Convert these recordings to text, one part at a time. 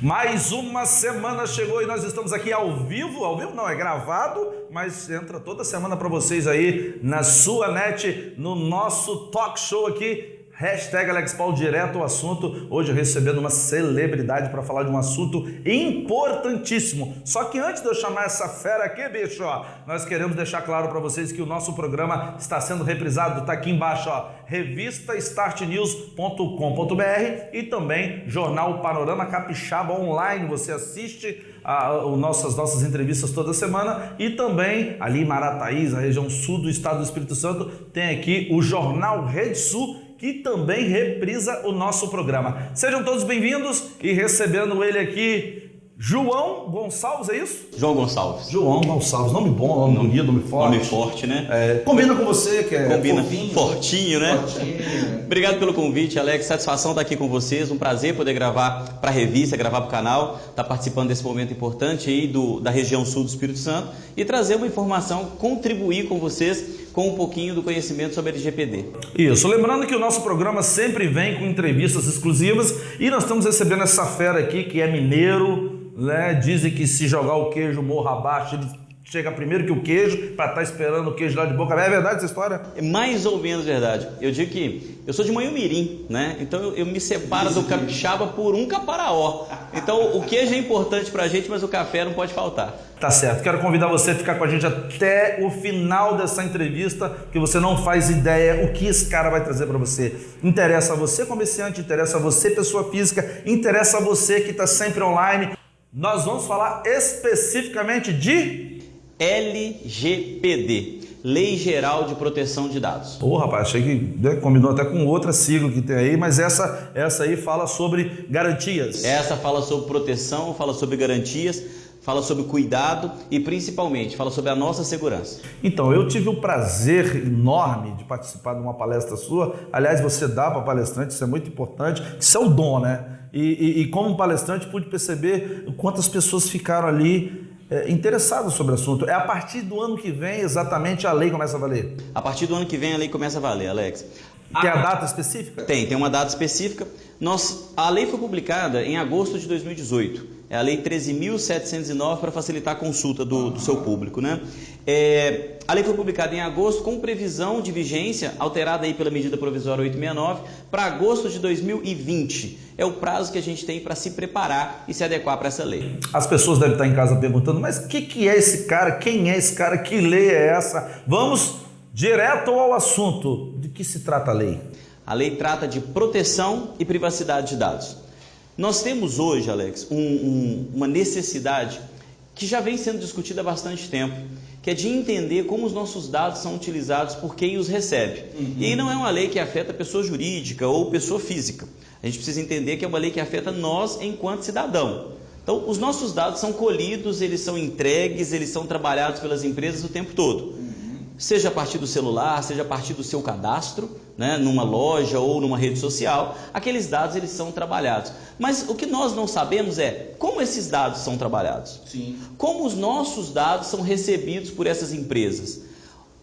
Mais uma semana chegou e nós estamos aqui ao vivo não, é gravado, mas entra toda semana para vocês aí na sua net, no nosso talk show aqui, #AlexPaul direto ao assunto. Hoje recebendo uma celebridade para falar de um assunto importantíssimo. Só que antes de eu chamar essa fera aqui, bicho, ó, nós queremos deixar claro para vocês que o nosso programa está sendo reprisado, tá aqui embaixo, ó, revistastartnews.com.br e também Jornal Panorama Capixaba Online. Você assiste nossas entrevistas toda semana e também ali em Marataízes, a região sul do estado do Espírito Santo, tem aqui o Jornal Rede Sul, que também reprisa o nosso programa. Sejam todos bem-vindos e recebendo ele aqui, João Gonçalves, é isso? João Gonçalves. João Gonçalves, nome bom, nome bonito, nome forte. Nome forte, né? Combina com você, que é combina, fofinho. Fortinho, né? Fortinho. Obrigado pelo convite, Alex. Satisfação estar aqui com vocês. Um prazer poder gravar para a revista, gravar para o canal, estar participando desse momento importante aí da região sul do Espírito Santo e trazer uma informação, contribuir com vocês com um pouquinho do conhecimento sobre a LGPD. Isso, lembrando que o nosso programa sempre vem com entrevistas exclusivas e nós estamos recebendo essa fera aqui que é mineiro, né? Dizem que se jogar o queijo morro abaixo, ele chega primeiro que o queijo, para estar esperando o queijo lá de boca. É verdade essa história? É mais ou menos verdade. Eu digo que eu sou de Manhumirim, né? Então eu me separo do capixaba por um caparaó. Então o queijo é importante pra gente, mas o café não pode faltar. Tá certo. Quero convidar você a ficar com a gente até o final dessa entrevista, que você não faz ideia o que esse cara vai trazer para você. Interessa a você, comerciante, interessa a você, pessoa física, interessa a você que está sempre online. Nós vamos falar especificamente de LGPD, Lei Geral de Proteção de Dados. Rapaz, achei que combinou até com outra sigla que tem aí, mas essa aí fala sobre garantias. Essa fala sobre proteção, fala sobre garantias, fala sobre cuidado e principalmente fala sobre a nossa segurança. Então, eu tive o prazer enorme de participar de uma palestra sua. Aliás, você dá para palestrante, isso é muito importante, isso é o dom, né? E como palestrante pude perceber quantas pessoas ficaram ali interessadas sobre o assunto. É a partir do ano que vem exatamente a lei começa a valer? A partir do ano que vem a lei começa a valer, Alex. Tem a data específica? Tem uma data específica. A lei foi publicada em agosto de 2018. É a Lei 13.709 para facilitar a consulta do seu público, né? A lei foi publicada em agosto com previsão de vigência alterada aí pela medida provisória 869 para agosto de 2020. É o prazo que a gente tem para se preparar e se adequar para essa lei. As pessoas devem estar em casa perguntando, mas o que é esse cara? Quem é esse cara? Que lei é essa? Vamos direto ao assunto. De que se trata a lei? A lei trata de proteção e privacidade de dados. Nós temos hoje, Alex, uma necessidade que já vem sendo discutida há bastante tempo, que é de entender como os nossos dados são utilizados por quem os recebe. E aí não é uma lei que afeta pessoa jurídica ou pessoa física. A gente precisa entender que é uma lei que afeta nós enquanto cidadão. Então, os nossos dados são colhidos, eles são entregues, eles são trabalhados pelas empresas o tempo todo. Seja a partir do celular, seja a partir do seu cadastro, né, numa loja ou numa rede social, aqueles dados eles são trabalhados. Mas o que nós não sabemos é como esses dados são trabalhados. Sim. Como os nossos dados são recebidos por essas empresas.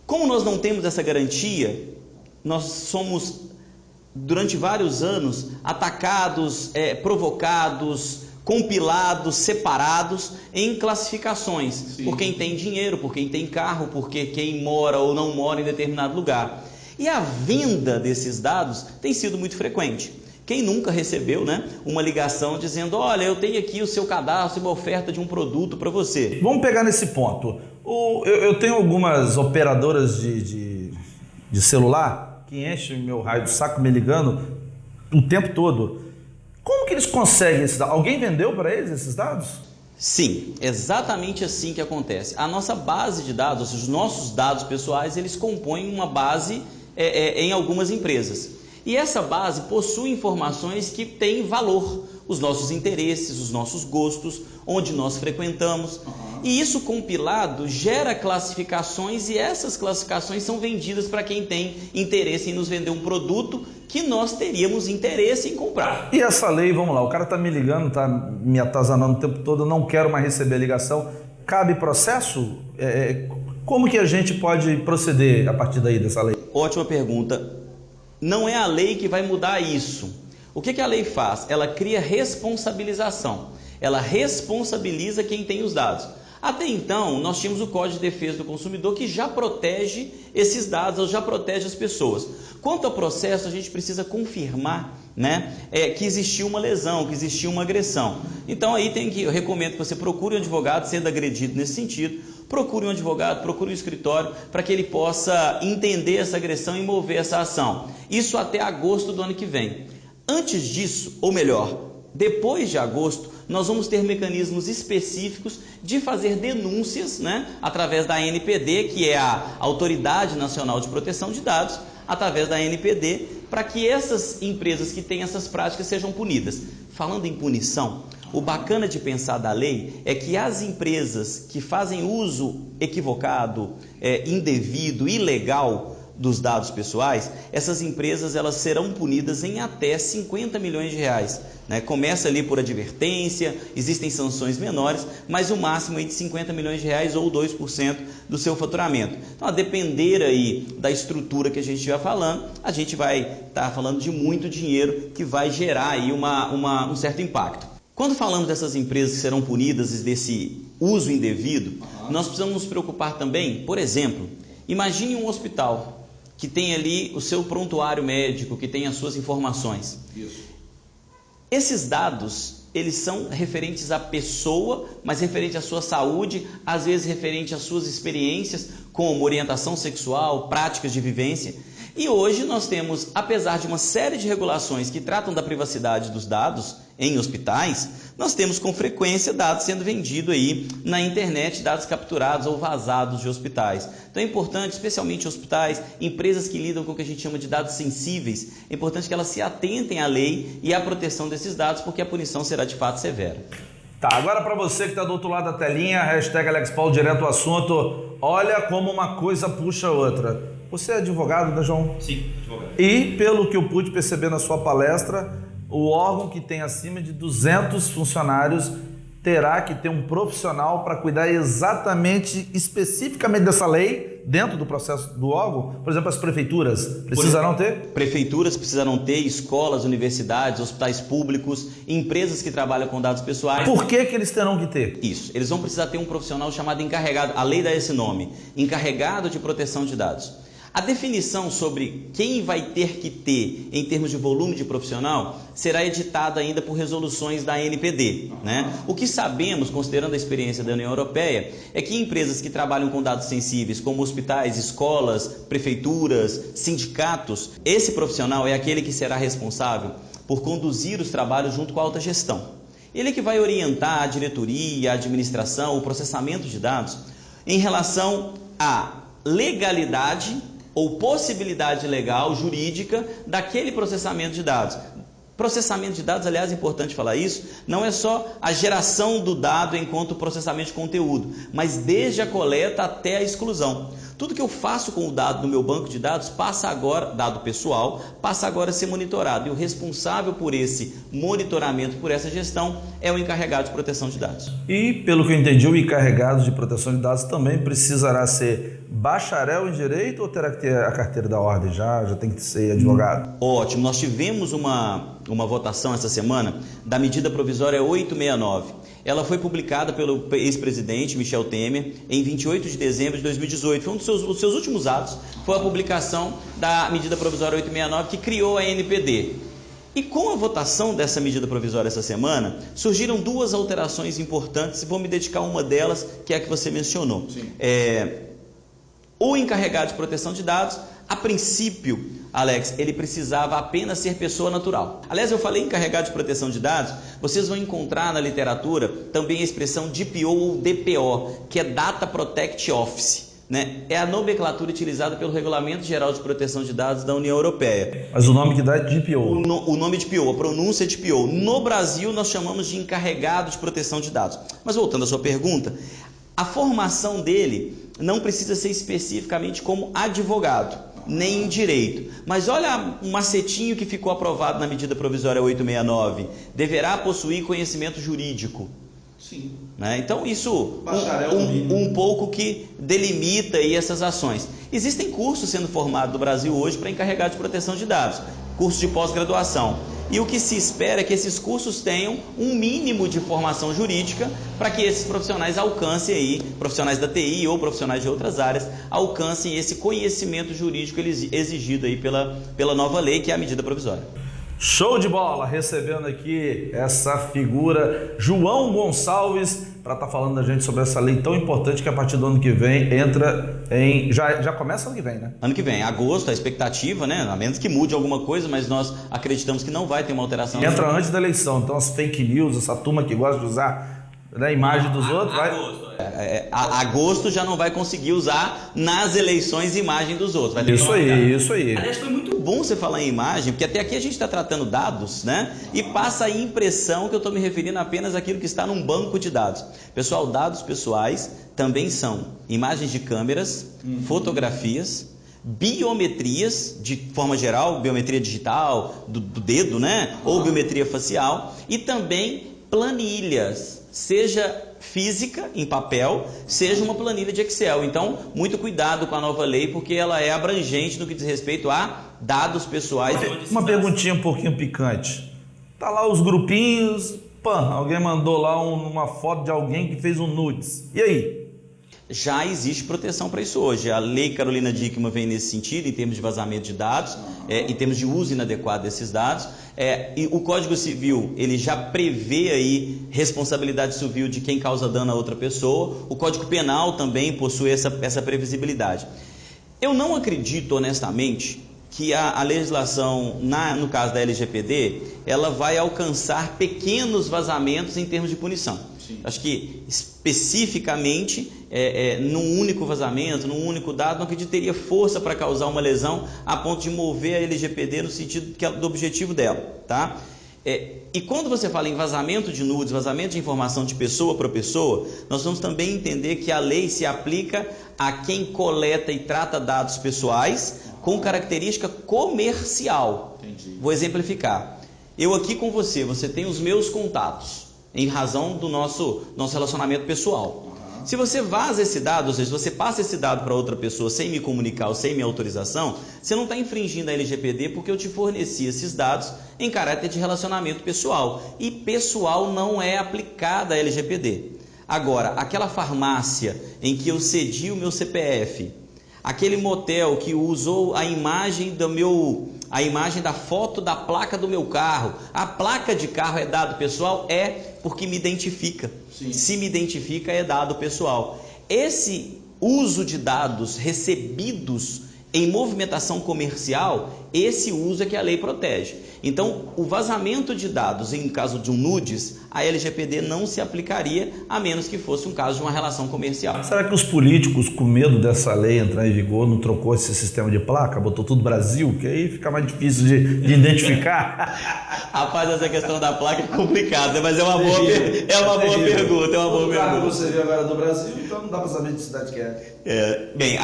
Como nós não temos essa garantia, nós somos, durante vários anos, atacados, provocados, compilados, separados em classificações. Sim. Por quem tem dinheiro, por quem tem carro, por quem mora ou não mora em determinado lugar. E a venda desses dados tem sido muito frequente. Quem nunca recebeu, né, uma ligação dizendo, olha, eu tenho aqui o seu cadastro e uma oferta de um produto para você. Vamos pegar nesse ponto. Eu tenho algumas operadoras de celular que enchem meu raio do saco me ligando o tempo todo. Como que eles conseguem esses dados? Alguém vendeu para eles esses dados? Sim, exatamente assim que acontece. A nossa base de dados, ou seja, os nossos dados pessoais, eles compõem uma base em algumas empresas. E essa base possui informações que têm valor, os nossos interesses, os nossos gostos, onde nós frequentamos. E isso compilado gera classificações e essas classificações são vendidas para quem tem interesse em nos vender um produto que nós teríamos interesse em comprar. E essa lei, vamos lá, o cara está me ligando, está me atazanando o tempo todo, eu não quero mais receber a ligação. Cabe processo? Como que a gente pode proceder a partir daí dessa lei? Ótima pergunta. Não é a lei que vai mudar isso. O que a lei faz? Ela cria responsabilização. ela responsabiliza quem tem os dados. Até então, nós tínhamos o Código de Defesa do Consumidor que já protege esses dados, já protege as pessoas. Quanto ao processo, a gente precisa confirmar, né, que existiu uma lesão, que existiu uma agressão. Então aí eu recomendo que você procure um advogado, sendo agredido nesse sentido, procure um advogado, procure um escritório, para que ele possa entender essa agressão e mover essa ação. Isso até agosto do ano que vem. Antes disso, ou melhor, depois de agosto, nós vamos ter mecanismos específicos de fazer denúncias, né, através da ANPD, que é a Autoridade Nacional de Proteção de Dados, através da ANPD, para que essas empresas que têm essas práticas sejam punidas. Falando em punição, o bacana de pensar da lei é que as empresas que fazem uso equivocado, indevido, ilegal dos dados pessoais, essas empresas elas serão punidas em até 50 milhões de reais. Né? Começa ali por advertência, existem sanções menores, mas o máximo é de 50 milhões de reais ou 2% do seu faturamento. Então, a depender aí da estrutura que a gente estiver falando, a gente vai estar falando de muito dinheiro que vai gerar aí um certo impacto. Quando falamos dessas empresas que serão punidas desse uso indevido, nós precisamos nos preocupar também, por exemplo, imagine um hospital que tem ali o seu prontuário médico, que tem as suas informações. Isso. Esses dados, eles são referentes à pessoa, mas referente à sua saúde, às vezes referente às suas experiências, como orientação sexual, práticas de vivência. E hoje nós temos, apesar de uma série de regulações que tratam da privacidade dos dados em hospitais, nós temos com frequência dados sendo vendidos aí na internet, dados capturados ou vazados de hospitais. Então é importante, especialmente hospitais, empresas que lidam com o que a gente chama de dados sensíveis, é importante que elas se atentem à lei e à proteção desses dados, porque a punição será de fato severa. Tá, agora para você que está do outro lado da telinha, hashtag Alex Paulo, direto ao assunto, olha como uma coisa puxa a outra. Você é advogado, né, João? Sim, advogado. E, pelo que eu pude perceber na sua palestra, o órgão que tem acima de 200 funcionários terá que ter um profissional para cuidar exatamente, especificamente dessa lei, dentro do processo do órgão. Por exemplo, as prefeituras precisarão ter? Prefeituras precisarão ter, escolas, universidades, hospitais públicos, empresas que trabalham com dados pessoais. Por que eles terão que ter? Isso, eles vão precisar ter um profissional chamado encarregado, a lei dá esse nome, encarregado de proteção de dados. A definição sobre quem vai ter que ter em termos de volume de profissional será editada ainda por resoluções da ANPD. Né? O que sabemos, considerando a experiência da União Europeia, é que empresas que trabalham com dados sensíveis, como hospitais, escolas, prefeituras, sindicatos, esse profissional é aquele que será responsável por conduzir os trabalhos junto com a alta gestão. Ele é que vai orientar a diretoria, a administração, o processamento de dados em relação à legalidade ou possibilidade legal, jurídica, daquele processamento de dados. Processamento de dados, aliás, é importante falar isso, não é só a geração do dado enquanto processamento de conteúdo, mas desde a coleta até a exclusão. Tudo que eu faço com o dado do meu banco de dados passa agora, dado pessoal, passa agora a ser monitorado. E o responsável por esse monitoramento, por essa gestão, é o encarregado de proteção de dados. E, pelo que eu entendi, o encarregado de proteção de dados também precisará ser bacharel em direito ou terá que ter a carteira da ordem? Já tem que ser advogado? Ótimo, nós tivemos uma votação essa semana da medida provisória 869. Ela foi publicada pelo ex-presidente Michel Temer em 28 de dezembro de 2018. Foi um dos seus últimos atos, foi a publicação da medida provisória 869 que criou a ANPD. E com a votação dessa medida provisória essa semana, surgiram duas alterações importantes e vou me dedicar a uma delas, que é a que você mencionou. O encarregado de proteção de dados, a princípio, Alex, ele precisava apenas ser pessoa natural. Aliás, eu falei encarregado de proteção de dados, vocês vão encontrar na literatura também a expressão DPO ou DPO, que é Data Protect Office. Né? É a nomenclatura utilizada pelo Regulamento Geral de Proteção de Dados da União Europeia. Mas o nome que dá é DPO. O nome de DPO, a pronúncia é DPO. No Brasil, nós chamamos de encarregado de proteção de dados. Mas voltando à sua pergunta, a formação dele não precisa ser especificamente como advogado, nem em direito. Mas olha um macetinho que ficou aprovado na medida provisória 869. Deverá possuir conhecimento jurídico. Sim. Né? Então isso um pouco que delimita aí essas ações. Existem cursos sendo formados no Brasil hoje para encarregados de proteção de dados, cursos de pós-graduação. e o que se espera é que esses cursos tenham um mínimo de formação jurídica para que esses profissionais alcancem aí, profissionais da TI ou profissionais de outras áreas, alcancem esse conhecimento jurídico exigido aí pela nova lei, que é a medida provisória. Show de bola, recebendo aqui essa figura, João Gonçalves, para estar falando da gente sobre essa lei tão importante que a partir do ano que vem entra em... Já começa ano que vem, né? Ano que vem, agosto, a expectativa, né? A menos que mude alguma coisa, mas nós acreditamos que não vai ter uma alteração. Entra antes da eleição, então as fake news, essa turma que gosta de usar a imagem dos outros, vai... Agosto já não vai conseguir usar nas eleições imagem dos outros. Vai ter isso aí, isso aí. Aliás, foi muito bom você falar em imagem, porque até aqui a gente está tratando dados, né? E passa a impressão que eu estou me referindo apenas àquilo que está num banco de dados. Pessoal, dados pessoais também são imagens de câmeras, fotografias, biometrias, de forma geral, biometria digital, do dedo, né? Ou biometria facial, e também planilhas, seja física, em papel, seja uma planilha de Excel. Então, muito cuidado com a nova lei, porque ela é abrangente no que diz respeito a dados pessoais. Uma perguntinha um pouquinho picante. Tá lá os grupinhos, alguém mandou lá uma foto de alguém que fez um nudes. E aí? Já existe proteção para isso hoje. A lei Carolina Dickmann vem nesse sentido, em termos de vazamento de dados, em termos de uso inadequado desses dados. E o Código Civil, ele já prevê aí responsabilidade civil de quem causa dano a outra pessoa. O Código Penal também possui essa previsibilidade. Eu não acredito, honestamente, que a legislação, no caso da LGPD, ela vai alcançar pequenos vazamentos em termos de punição. Sim. Acho que especificamente, num único vazamento, num único dado, não acredito que teria força para causar uma lesão a ponto de mover a LGPD no sentido do objetivo dela, tá? E quando você fala em vazamento de nudes, vazamento de informação de pessoa para pessoa, nós vamos também entender que a lei se aplica a quem coleta e trata dados pessoais com característica comercial. Entendi. Vou exemplificar. Eu aqui com você tem os meus contatos, em razão do nosso relacionamento pessoal. Uhum. Se você vaza esse dado, ou seja, se você passa esse dado para outra pessoa sem me comunicar ou sem minha autorização, você não está infringindo a LGPD porque eu te forneci esses dados em caráter de relacionamento pessoal. E pessoal não é aplicada a LGPD. Agora, aquela farmácia em que eu cedi o meu CPF, aquele motel que usou a imagem da foto da placa do meu carro, a placa de carro é dado pessoal? É, porque me identifica. Sim. Se me identifica, é dado pessoal. Esse uso de dados recebidos em movimentação comercial, esse uso é que a lei protege. Então, o vazamento de dados em caso de um nudes, a LGPD não se aplicaria, a menos que fosse um caso de uma relação comercial. Será que os políticos, com medo dessa lei entrar em vigor, não trocou esse sistema de placa, botou tudo Brasil, que aí fica mais difícil de identificar? Rapaz, essa questão da placa é complicada, mas é uma boa pergunta. Você viu agora do Brasil, então não dá para saber de cidade que é. Bem,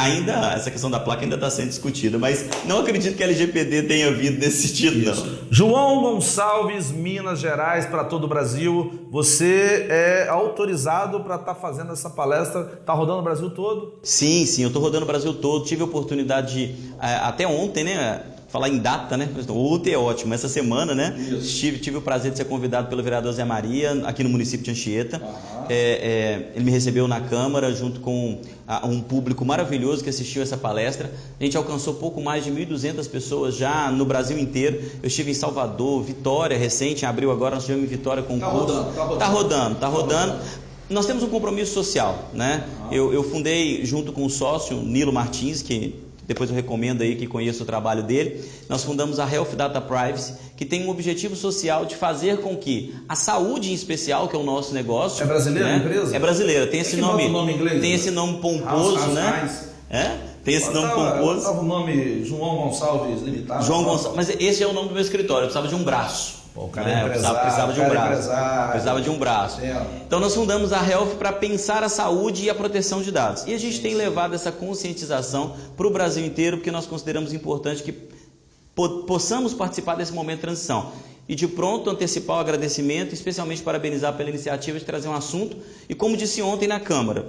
essa questão da placa ainda está sendo discutida, mas não acredito que a LGPD tenha vindo nesse sentido, não. João Gonçalves, Minas Gerais, para todo o Brasil. Você é autorizado para estar fazendo essa palestra? Está rodando o Brasil todo? Sim, eu estou rodando o Brasil todo. Tive a oportunidade de, até ontem, né? Falar em data, né? Ontem é ótimo, essa semana, né? Tive o prazer de ser convidado pelo vereador Zé Maria, aqui no município de Anchieta. Ele me recebeu na Câmara, junto com um público maravilhoso que assistiu essa palestra. A gente alcançou pouco mais de 1.200 pessoas já no Brasil inteiro. Eu estive em Salvador, Vitória, recente, em abril agora, nós tivemos em Vitória com curso. Tá rodando. Nós temos um compromisso social, né? Eu fundei, junto com o sócio Nilo Martins, que depois eu recomendo aí que conheça o trabalho dele. Nós fundamos a Health Data Privacy, que tem um objetivo social de fazer com que a saúde em especial, que é o nosso negócio... É brasileira, né? A empresa? É brasileira, tem esse nome inglês, tem esse nome pomposo, né? Tem esse nome pomposo. Estava o nome João Gonçalves Limitado. João Gonçalves, mas esse é o nome do meu escritório, eu precisava de um braço. O cara precisava de um braço. Então nós fundamos a Health para pensar a saúde e a proteção de dados. E a gente tem levado essa conscientização para o Brasil inteiro, porque nós consideramos importante que possamos participar desse momento de transição. e de pronto antecipar o agradecimento, especialmente parabenizar pela iniciativa de trazer um assunto. E como disse ontem na Câmara,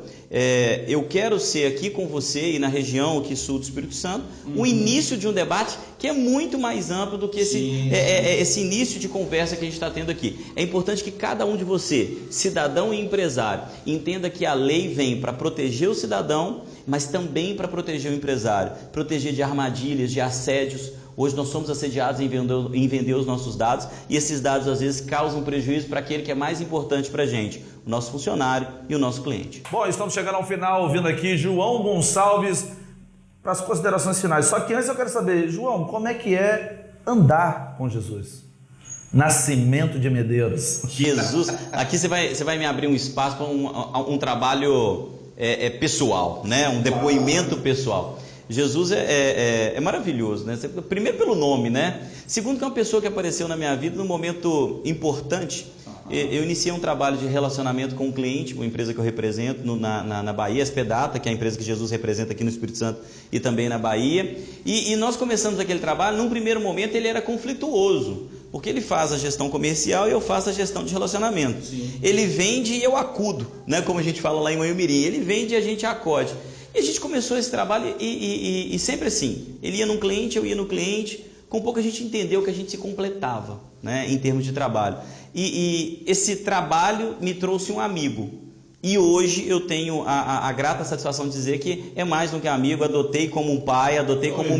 eu quero ser aqui com você e na região aqui sul do Espírito Santo, o início de um debate que é muito mais amplo do que esse início de conversa que a gente está tendo aqui. É importante que cada um de você, cidadão e empresário, entenda que a lei vem para proteger o cidadão, mas também para proteger o empresário, proteger de armadilhas, de assédios. Hoje nós somos assediados em vender os nossos dados, e esses dados às vezes causam prejuízo para aquele que é mais importante para a gente, o nosso funcionário e o nosso cliente. Bom, estamos chegando ao final, ouvindo aqui João Gonçalves para as considerações finais. Só que antes eu quero saber, João, como é que é andar com Jesus? Nascimento de Medeiros. Jesus, aqui você vai me abrir um espaço para um trabalho pessoal, né? Um depoimento pessoal. Jesus é maravilhoso, né? Primeiro pelo nome, né? Segundo que é uma pessoa que apareceu na minha vida num momento importante. Eu iniciei um trabalho de relacionamento com um cliente, uma empresa que eu represento na Bahia, a Espedata, que é a empresa que Jesus representa aqui no Espírito Santo e também na Bahia. E nós começamos aquele trabalho, num primeiro momento ele era conflituoso, porque ele faz a gestão comercial e eu faço a gestão de relacionamento. Sim. Ele vende e eu acudo, né? Como a gente fala lá em Manhumirim, ele vende e a gente acode. E a gente começou esse trabalho e sempre assim, ele ia num cliente, eu ia no cliente, com pouco a gente entendeu que a gente se completava, né, em termos de trabalho. E esse trabalho me trouxe um amigo. E hoje eu tenho a grata satisfação de dizer que é mais do que amigo, adotei como um pai, adotei como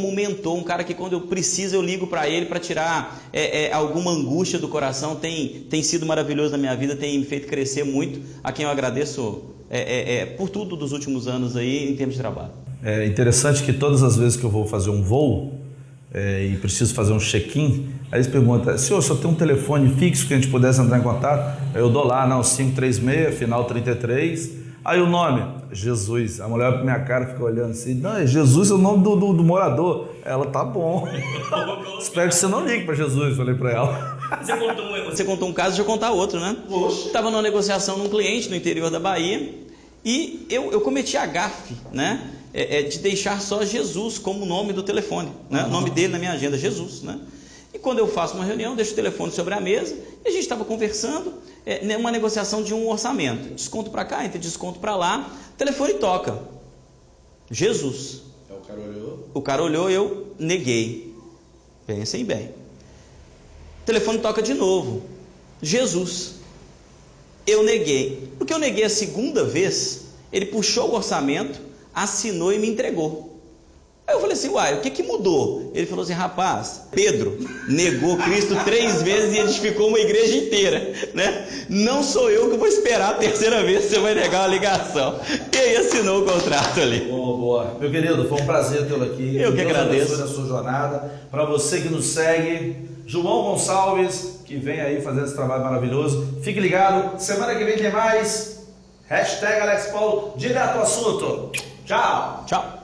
um mentor, um cara que quando eu preciso eu ligo para ele para tirar alguma angústia do coração. Tem sido maravilhoso na minha vida, tem me feito crescer muito, a quem eu agradeço por tudo dos últimos anos aí em termos de trabalho. É interessante que todas as vezes que eu vou fazer um voo e preciso fazer um check-in, aí eles perguntam, senhor tem um telefone fixo que a gente pudesse entrar em contato? Eu dou lá, 536, final 33, aí o nome, Jesus. A mulher olha pra minha cara, fica olhando assim, não, Jesus é o nome do morador. Ela, tá bom. Espero que você não ligue para Jesus, falei para ela. Você contou um caso, deixa eu contar outro, né? Estava numa negociação num cliente no interior da Bahia e eu cometi a gafe, né? De deixar só Jesus como nome do telefone, né? O nome dele na minha agenda, Jesus, né? E quando eu faço uma reunião, deixo o telefone sobre a mesa e a gente estava conversando, uma negociação de um orçamento, desconto para cá, entre desconto para lá, o telefone toca, Jesus. O cara olhou e eu neguei. Pensem bem. O telefone toca de novo, Jesus. Eu neguei. Porque eu neguei a segunda vez, ele puxou o orçamento, assinou e me entregou. Aí eu falei assim, uai, o que mudou? Ele falou assim, rapaz, Pedro negou Cristo 3 vezes e edificou uma igreja inteira, né? Não sou eu que vou esperar a terceira vez que você vai negar uma ligação. E aí assinou o contrato ali. Boa. Meu querido, foi um prazer tê-lo aqui. Eu que agradeço. Na sua jornada. Para você que nos segue, João Gonçalves, que vem aí fazendo esse trabalho maravilhoso. Fique ligado, semana que vem tem mais. #AlexPaulo, direto ao assunto. Tchau. Tchau.